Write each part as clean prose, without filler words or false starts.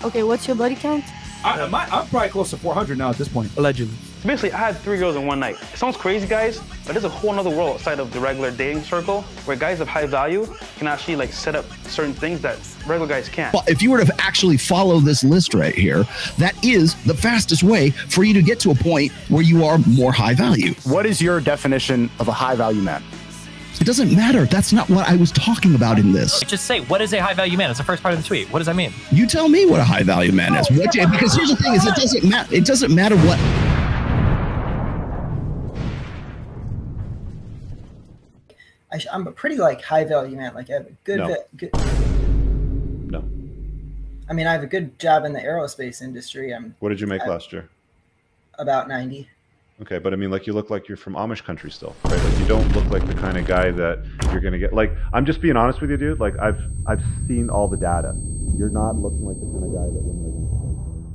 Okay, what's your body count? I'm probably close to 400 now at this point. Allegedly. Basically, I had 3 girls in one night. It sounds crazy, guys, but there's a whole other world outside of the regular dating circle where guys of high value can actually like set up certain things that regular guys can't. Well, if you were to actually follow this list right here, that is the fastest way for you to get to a point where you are more high value. What is your definition of a high value man? It doesn't matter. That's not what I was talking about in this. Just say, what is a high value man? It's the first part of the tweet. What does that mean? You tell me what a high value man is. Because here's the thing: is it doesn't matter. It doesn't matter what. I'm a pretty like high value man. Like I have a good. No. I mean, I have a good job in the aerospace industry. What did you make last year? About 90. Okay, but I mean, like, you look like you're from Amish country still, right? Like, you don't look like the kind of guy that you're gonna get. Like, I'm just being honest with you, dude. Like, I've seen all the data. You're not looking like the kind of guy that women are gonna.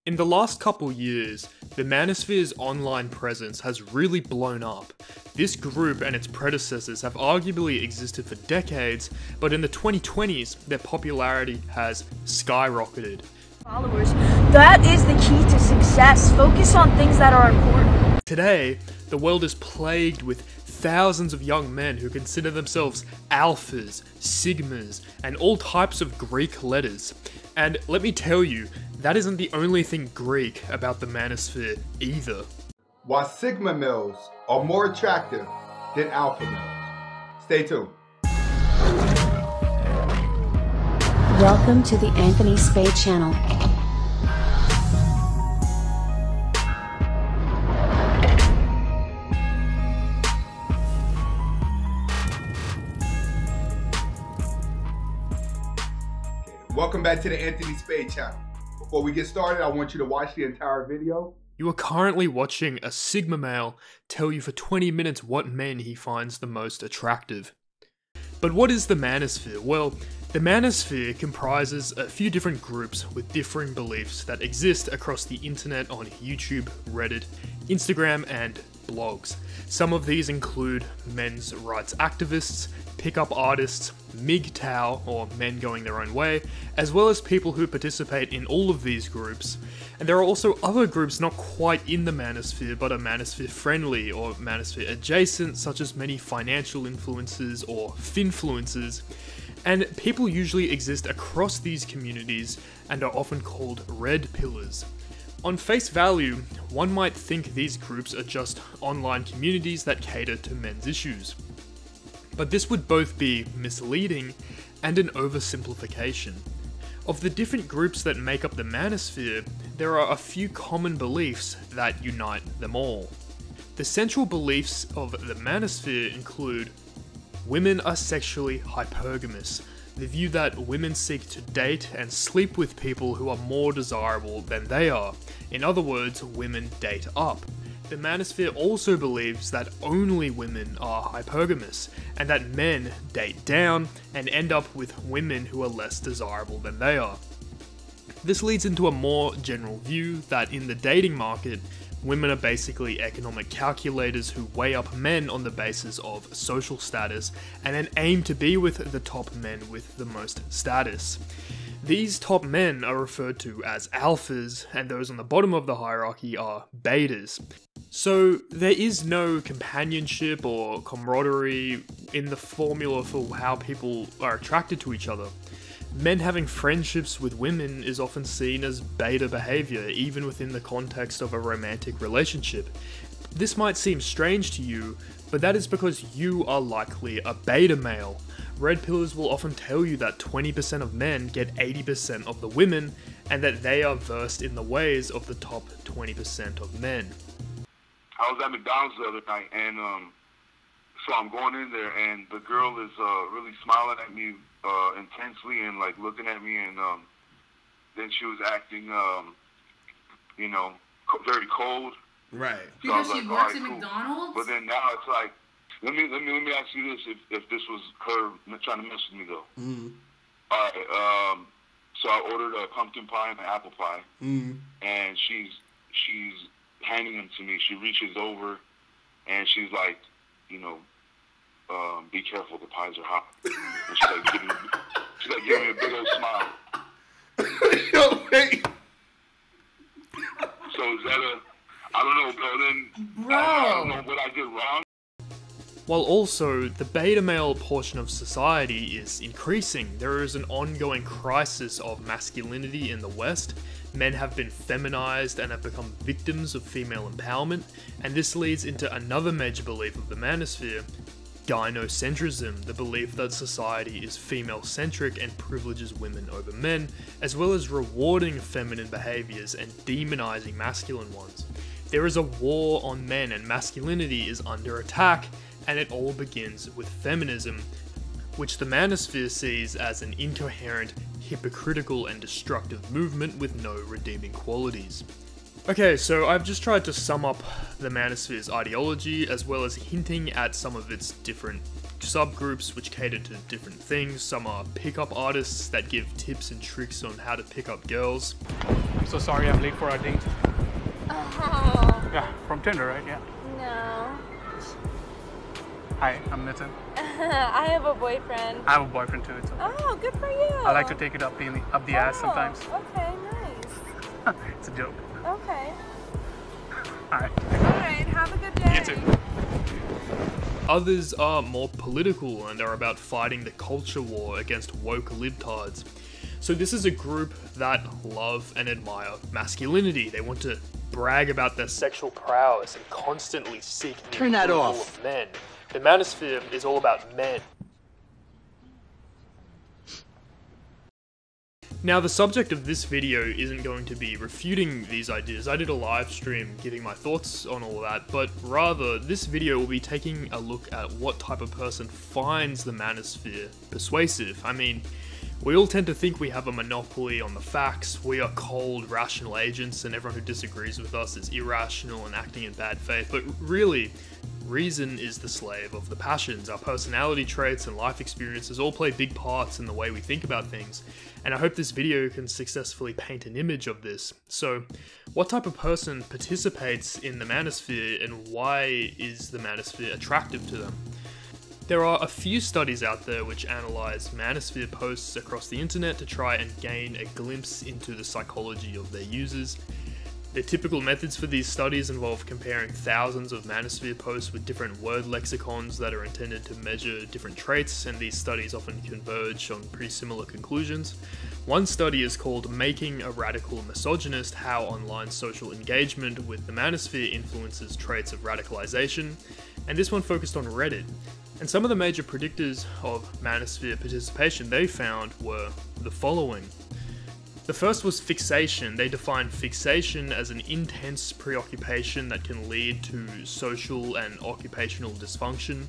In the last couple years, the Manosphere's online presence has really blown up. This group and its predecessors have arguably existed for decades, but in the 2020s, their popularity has skyrocketed. Followers. That is the key to success. Focus on things that are important. Today, the world is plagued with thousands of young men who consider themselves alphas, sigmas, and all types of Greek letters. And let me tell you, that isn't the only thing Greek about the Manosphere either. Why sigma males are more attractive than alpha males. Stay tuned. Welcome to the Anthony Spade channel. Welcome back to the Anthony Spade channel. Before we get started, I want you to watch the entire video. You are currently watching a Sigma male tell you for 20 minutes what men he finds the most attractive. But what is the Manosphere? Well, the Manosphere comprises a few different groups with differing beliefs that exist across the internet on YouTube, Reddit, Instagram, and blogs. Some of these include men's rights activists, pickup artists, MGTOW, or men going their own way, as well as people who participate in all of these groups. And there are also other groups not quite in the Manosphere, but are Manosphere friendly or Manosphere adjacent, such as many financial influencers or finfluencers. And people usually exist across these communities and are often called red pillars. On face value, one might think these groups are just online communities that cater to men's issues. But this would both be misleading and an oversimplification. Of the different groups that make up the Manosphere, there are a few common beliefs that unite them all. The central beliefs of the Manosphere include: women are sexually hypergamous, the view that women seek to date and sleep with people who are more desirable than they are. In other words, women date up. The Manosphere also believes that only women are hypergamous, and that men date down and end up with women who are less desirable than they are. This leads into a more general view that in the dating market, women are basically economic calculators who weigh up men on the basis of social status and then aim to be with the top men with the most status. These top men are referred to as alphas, and those on the bottom of the hierarchy are betas. So there is no companionship or camaraderie in the formula for how people are attracted to each other. Men having friendships with women is often seen as beta behavior, even within the context of a romantic relationship. This might seem strange to you, but that is because you are likely a beta male. Red pillars will often tell you that 20% of men get 80% of the women, and that they are versed in the ways of the top 20% of men. I was at McDonald's the other night, and so I'm going in there, and the girl is really smiling at me intensely and like looking at me, and then she was acting, very cold. Right. So Because I was she like, works all at right, cool. McDonald's. But then now it's like, let me ask you this: if this was her trying to mess with me, though. Mm-hmm. All right. So I ordered a pumpkin pie and an apple pie, and she's handing them to me. She reaches over, and she's like, be careful, the pies are hot. And She's like giving me a big old smile. Yo, wait. So is that I don't know, bro. Then I don't know what I did wrong. While also, the beta male portion of society is increasing. There is an ongoing crisis of masculinity in the West. Men have been feminized and have become victims of female empowerment, and this leads into another major belief of the manosphere, gynocentrism, the belief that society is female-centric and privileges women over men, as well as rewarding feminine behaviors and demonizing masculine ones. There is a war on men and masculinity is under attack, and it all begins with feminism, which the manosphere sees as an incoherent, hypocritical and destructive movement with no redeeming qualities. Okay, so I've just tried to sum up the manosphere's ideology, as well as hinting at some of its different subgroups which cater to different things. Some are pickup artists that give tips and tricks on how to pick up girls. I'm so sorry I'm late for our date. Oh. Yeah, from Tinder, right? Yeah. No. Hi, I'm Nitin. I have a boyfriend. I have a boyfriend too. It's okay. Oh, good for you. I like to take it up the ass sometimes. Okay, nice. It's a joke. Okay. Alright. Alright, have a good day. You too. Others are more political and are about fighting the culture war against woke libtards. So this is a group that love and admire masculinity. They want to brag about their sexual prowess and constantly seek the Turn that approval off. of men. The manosphere is all about men. Now, the subject of this video isn't going to be refuting these ideas. I did a live stream giving my thoughts on all that, but rather, this video will be taking a look at what type of person finds the manosphere persuasive. I mean, we all tend to think we have a monopoly on the facts, we are cold, rational agents, and everyone who disagrees with us is irrational and acting in bad faith, but really, reason is the slave of the passions. Our personality traits and life experiences all play big parts in the way we think about things, and I hope this video can successfully paint an image of this. So, what type of person participates in the manosphere, and why is the manosphere attractive to them? There are a few studies out there which analyze manosphere posts across the internet to try and gain a glimpse into the psychology of their users. The typical methods for these studies involve comparing thousands of manosphere posts with different word lexicons that are intended to measure different traits, and these studies often converge on pretty similar conclusions. One study is called Making a Radical Misogynist: How Online Social Engagement with the Manosphere Influences Traits of Radicalization, and this one focused on Reddit. And some of the major predictors of manosphere participation they found were the following. The first was fixation. They defined fixation as an intense preoccupation that can lead to social and occupational dysfunction.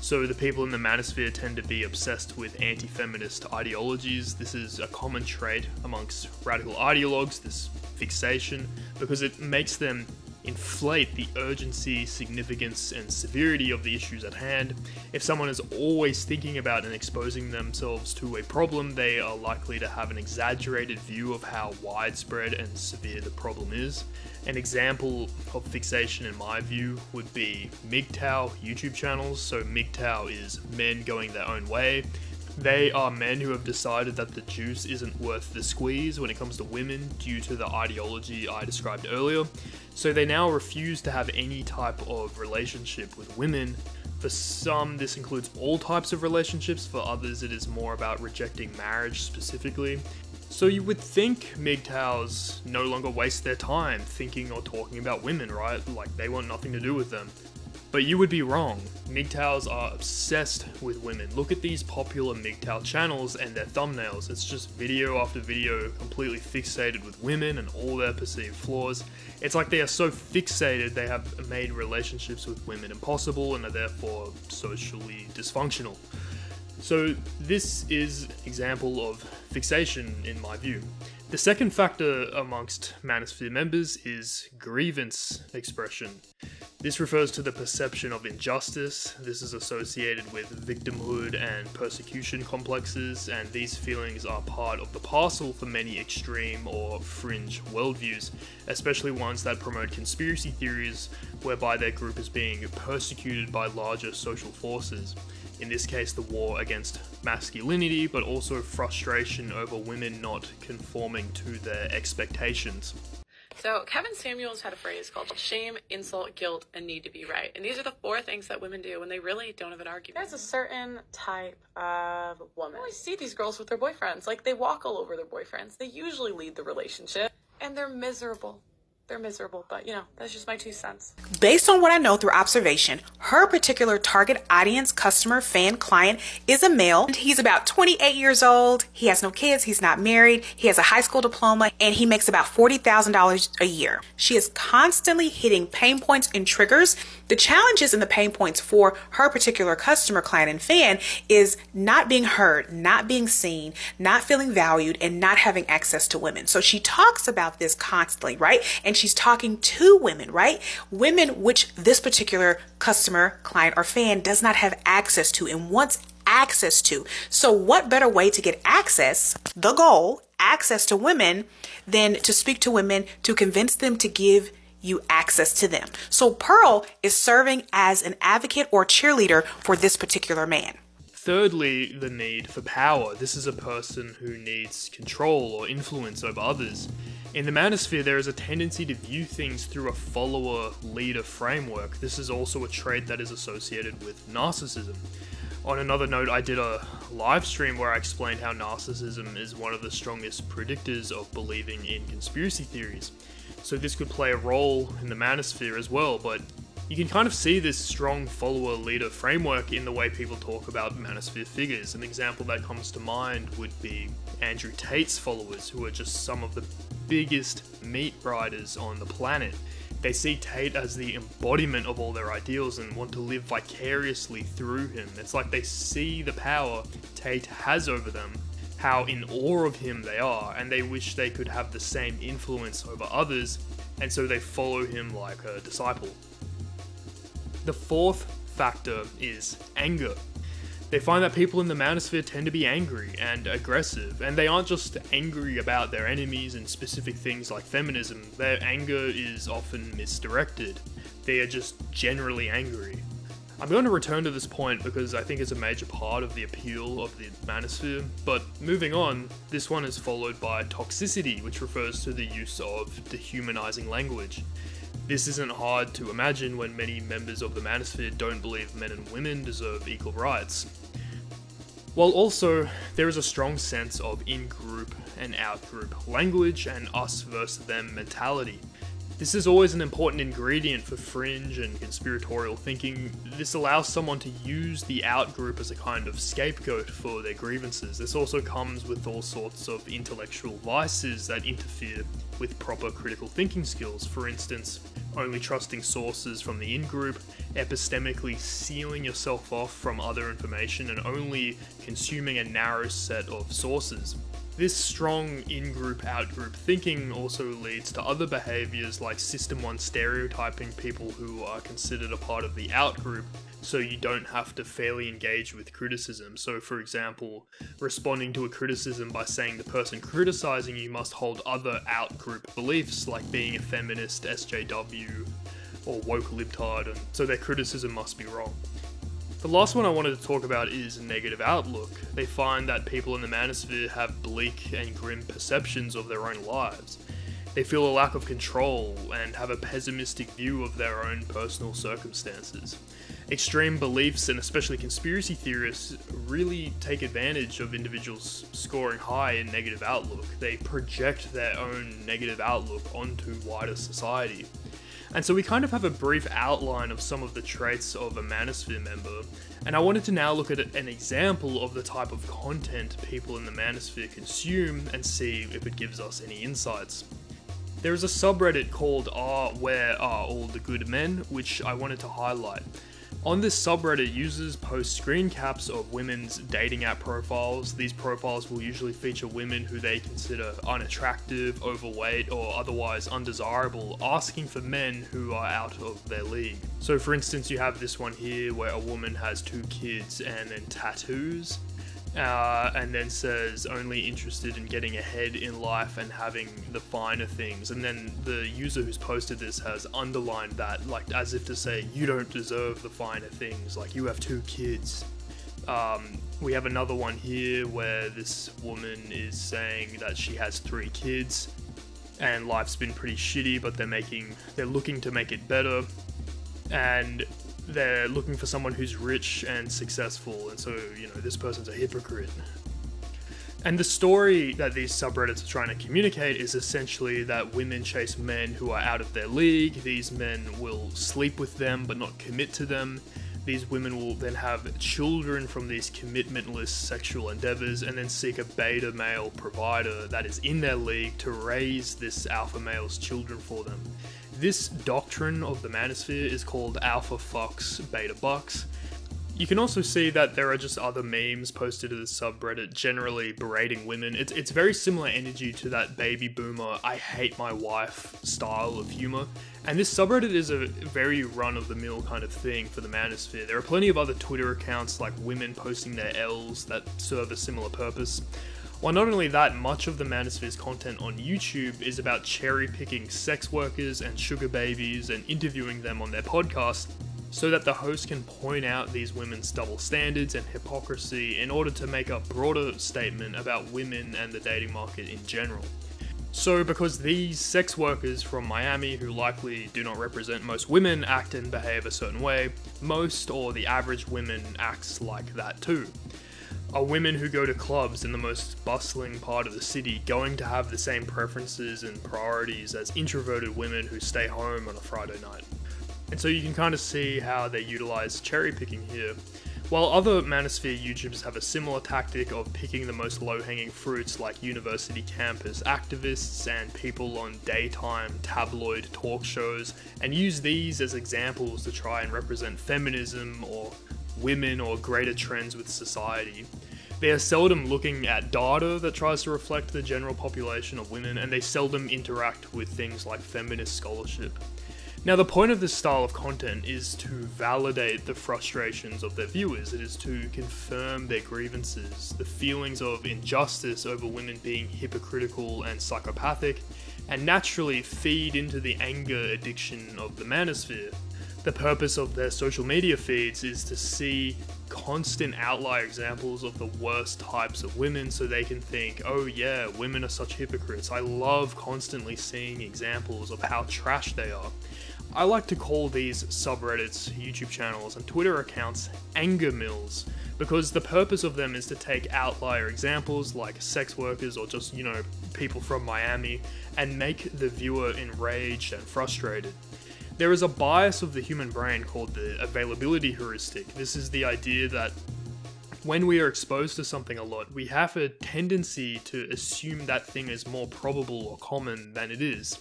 So the people in the manosphere tend to be obsessed with anti-feminist ideologies. This is a common trait amongst radical ideologues, this fixation, because it makes them inflate the urgency, significance, and severity of the issues at hand. If someone is always thinking about and exposing themselves to a problem, they are likely to have an exaggerated view of how widespread and severe the problem is. An example of fixation in my view would be MGTOW YouTube channels. So MGTOW is men going their own way. They are men who have decided that the juice isn't worth the squeeze when it comes to women due to the ideology I described earlier. So they now refuse to have any type of relationship with women. For some, this includes all types of relationships. For others, it is more about rejecting marriage specifically. So you would think MGTOWs no longer waste their time thinking or talking about women, right? Like they want nothing to do with them. But you would be wrong. MGTOWs are obsessed with women. Look at these popular MGTOW channels and their thumbnails. It's just video after video completely fixated with women and all their perceived flaws. It's like they are so fixated they have made relationships with women impossible and are therefore socially dysfunctional. So this is an example of fixation in my view. The second factor amongst Manosphere members is grievance expression. This refers to the perception of injustice. This is associated with victimhood and persecution complexes, and these feelings are part of the parcel for many extreme or fringe worldviews, especially ones that promote conspiracy theories whereby their group is being persecuted by larger social forces. In this case, the war against masculinity, but also frustration over women not conforming to their expectations. So Kevin Samuels had a phrase called shame, insult, guilt, and need to be right. And these are the 4 things that women do when they really don't have an argument. There's a certain type of woman. I always see these girls with their boyfriends. Like, they walk all over their boyfriends. They usually lead the relationship. And they're miserable. They're miserable, but you know, that's just my 2 cents. Based on what I know through observation, her particular target audience, customer, fan, client is a male. He's about 28 years old. He has no kids. He's not married. He has a high school diploma and he makes about $40,000 a year. She is constantly hitting pain points and triggers. The challenges and the pain points for her particular customer, client, and fan is not being heard, not being seen, not feeling valued, and not having access to women. So she talks about this constantly, right? And she's talking to women, right? Women which this particular customer, client, or fan does not have access to and wants access to. So what better way to get access, the goal, access to women, than to speak to women to convince them to give you access to them. So Pearl is serving as an advocate or cheerleader for this particular man. Thirdly, the need for power. This is a person who needs control or influence over others. In the Manosphere, there is a tendency to view things through a follower-leader framework. This is also a trait that is associated with narcissism. On another note, I did a live stream where I explained how narcissism is one of the strongest predictors of believing in conspiracy theories. So this could play a role in the Manosphere as well, but you can kind of see this strong follower-leader framework in the way people talk about Manosphere figures. An example that comes to mind would be Andrew Tate's followers, who are just some of the biggest meat riders on the planet. They see Tate as the embodiment of all their ideals and want to live vicariously through him. It's like they see the power Tate has over them, how in awe of him they are, and they wish they could have the same influence over others, and so they follow him like a disciple. The 4th factor is anger. They find that people in the Manosphere tend to be angry and aggressive, and they aren't just angry about their enemies and specific things like feminism. Their anger is often misdirected. They are just generally angry. I'm going to return to this point because I think it's a major part of the appeal of the Manosphere, but moving on, this one is followed by toxicity, which refers to the use of dehumanizing language. This isn't hard to imagine when many members of the Manosphere don't believe men and women deserve equal rights. While also, there is a strong sense of in-group and out-group language and us versus them mentality. This is always an important ingredient for fringe and conspiratorial thinking. This allows someone to use the out-group as a kind of scapegoat for their grievances. This also comes with all sorts of intellectual vices that interfere with proper critical thinking skills. For instance, only trusting sources from the in-group, epistemically sealing yourself off from other information, and only consuming a narrow set of sources. This strong in-group, out-group thinking also leads to other behaviours like System 1 stereotyping people who are considered a part of the out-group, so you don't have to fairly engage with criticism. So for example, responding to a criticism by saying the person criticising you must hold other out-group beliefs like being a feminist, SJW, or woke libtard, and so their criticism must be wrong. The last one I wanted to talk about is negative outlook. They find that people in the Manosphere have bleak and grim perceptions of their own lives. They feel a lack of control and have a pessimistic view of their own personal circumstances. Extreme beliefs, and especially conspiracy theorists, really take advantage of individuals scoring high in negative outlook. They project their own negative outlook onto wider society. And so we kind of have a brief outline of some of the traits of a Manosphere member, and I wanted to now look at an example of the type of content people in the Manosphere consume and see if it gives us any insights. There is a subreddit called Where Are All the Good Men, which I wanted to highlight. On this subreddit, users post screen caps of women's dating app profiles. These profiles will usually feature women who they consider unattractive, overweight, or otherwise undesirable, asking for men who are out of their league. So for instance, you have this one here where a woman has 2 kids and then tattoos, and then says only interested in getting ahead in life and having the finer things, and then the user who's posted this has underlined that, like as if to say, you don't deserve the finer things, like you have 2 kids. We have another one here where this woman is saying that she has 3 kids and life's been pretty shitty, but they're looking to make it better, and they're looking for someone who's rich and successful, and so, you know, this person's a hypocrite. And the story that these subreddits are trying to communicate is essentially that women chase men who are out of their league. These men will sleep with them but not commit to them. These women will then have children from these commitmentless sexual endeavors and then seek a beta male provider that is in their league to raise this alpha male's children for them. This doctrine of the manosphere is called alpha fucks, beta bucks. You can also see that there are just other memes posted to the subreddit generally berating women. It's very similar energy to that baby boomer, I hate my wife style of humor. And this subreddit is a very run-of-the-mill kind of thing for the manosphere. There are plenty of other Twitter accounts like women posting their L's that serve a similar purpose. While not only that, much of the manosphere's content on YouTube is about cherry-picking sex workers and sugar babies and interviewing them on their podcast, so that the host can point out these women's double standards and hypocrisy in order to make a broader statement about women and the dating market in general. So because these sex workers from Miami, who likely do not represent most women, act and behave a certain way, most or the average women acts like that too. Are women who go to clubs in the most bustling part of the city going to have the same preferences and priorities as introverted women who stay home on a Friday night? And so you can kind of see how they utilize cherry picking here. While other Manosphere YouTubers have a similar tactic of picking the most low-hanging fruits like university campus activists and people on daytime tabloid talk shows, and use these as examples to try and represent feminism or women or greater trends with society. They are seldom looking at data that tries to reflect the general population of women, and they seldom interact with things like feminist scholarship. Now, the point of this style of content is to validate the frustrations of their viewers. It is to confirm their grievances, the feelings of injustice over women being hypocritical and psychopathic, and naturally feed into the anger addiction of the manosphere. The purpose of their social media feeds is to see constant outlier examples of the worst types of women so they can think, oh yeah, women are such hypocrites. I love constantly seeing examples of how trash they are. I like to call these subreddits, YouTube channels, and Twitter accounts anger mills, because the purpose of them is to take outlier examples like sex workers or just, you know, people from Miami and make the viewer enraged and frustrated. There is a bias of the human brain called the availability heuristic. This is the idea that when we are exposed to something a lot, we have a tendency to assume that thing is more probable or common than it is.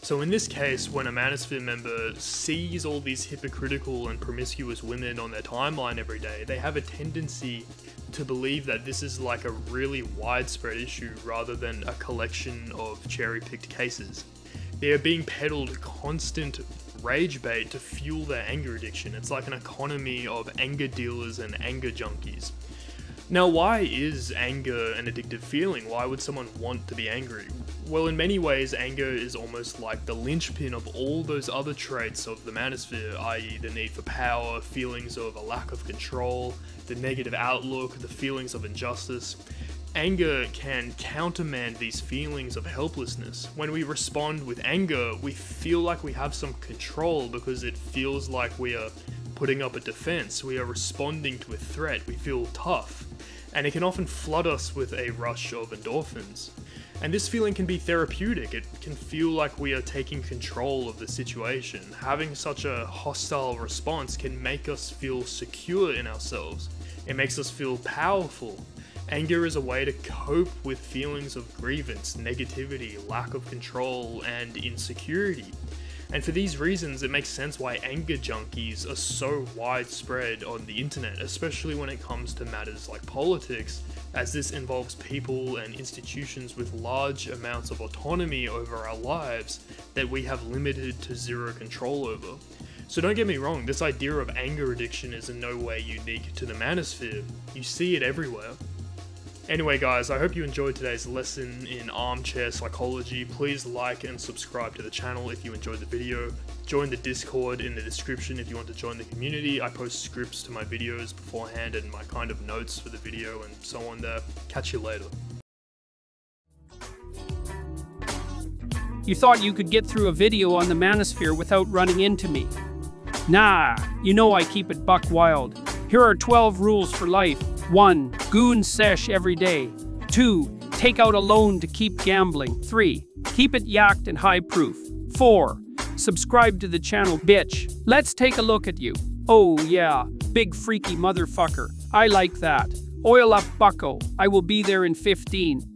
So in this case, when a Manosphere member sees all these hypocritical and promiscuous women on their timeline every day, they have a tendency to believe that this is like a really widespread issue rather than a collection of cherry-picked cases. They are being peddled constant rage bait to fuel their anger addiction. It's like an economy of anger dealers and anger junkies. Now, why is anger an addictive feeling? Why would someone want to be angry? Well, in many ways, anger is almost like the linchpin of all those other traits of the manosphere, i.e. the need for power, feelings of a lack of control, the negative outlook, the feelings of injustice. Anger can countermand these feelings of helplessness. When we respond with anger, we feel like we have some control because it feels like we are putting up a defense, we are responding to a threat, we feel tough, and it can often flood us with a rush of endorphins. And this feeling can be therapeutic. It can feel like we are taking control of the situation. Having such a hostile response can make us feel secure in ourselves. It makes us feel powerful. Anger is a way to cope with feelings of grievance, negativity, lack of control, and insecurity. And for these reasons, it makes sense why anger junkies are so widespread on the internet, especially when it comes to matters like politics, as this involves people and institutions with large amounts of autonomy over our lives that we have limited to zero control over. So don't get me wrong, this idea of anger addiction is in no way unique to the manosphere. You see it everywhere. Anyway guys, I hope you enjoyed today's lesson in armchair psychology. Please like and subscribe to the channel if you enjoyed the video. Join the Discord in the description if you want to join the community. I post scripts to my videos beforehand and my kind of notes for the video and so on there. Catch you later. You thought you could get through a video on the Manosphere without running into me. Nah, you know I keep it buck wild. Here are 12 rules for life. 1. Goon sesh every day. 2. Take out a loan to keep gambling. 3. Keep it yacked and high proof. 4. Subscribe to the channel, bitch. Let's take a look at you. Oh yeah, big freaky motherfucker. I like that. Oil up bucko. I will be there in 15.